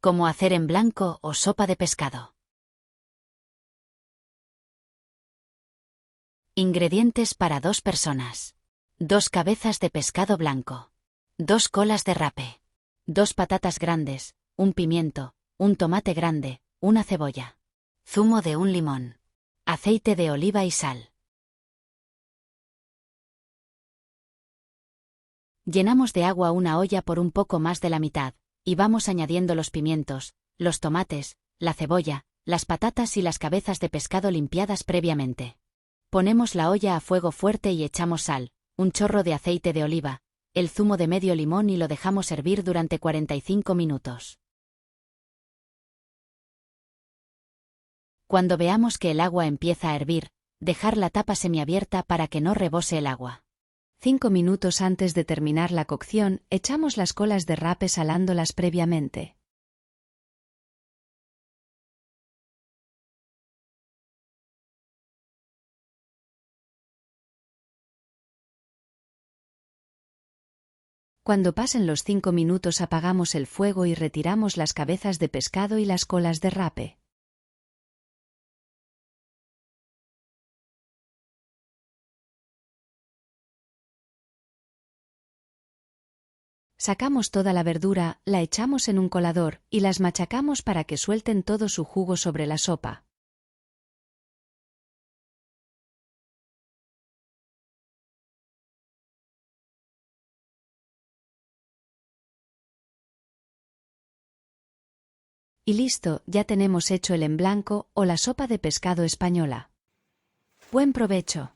Cómo hacer en blanco o sopa de pescado. Ingredientes para 2 personas. 2 cabezas de pescado blanco. 2 colas de rape. 2 patatas grandes, un pimiento, un tomate grande, una cebolla. Zumo de un limón. Aceite de oliva y sal. Llenamos de agua una olla por un poco más de la mitad, y vamos añadiendo los pimientos, los tomates, la cebolla, las patatas y las cabezas de pescado limpiadas previamente. Ponemos la olla a fuego fuerte y echamos sal, un chorro de aceite de oliva, el zumo de medio limón y lo dejamos hervir durante 45 minutos. Cuando veamos que el agua empieza a hervir, dejar la tapa semiabierta para que no rebose el agua. 5 minutos antes de terminar la cocción, echamos las colas de rape salándolas previamente. Cuando pasen los 5 minutos apagamos el fuego y retiramos las cabezas de pescado y las colas de rape. Sacamos toda la verdura, la echamos en un colador, y las machacamos para que suelten todo su jugo sobre la sopa. Y listo, ya tenemos hecho el en blanco o la sopa de pescado española. ¡Buen provecho!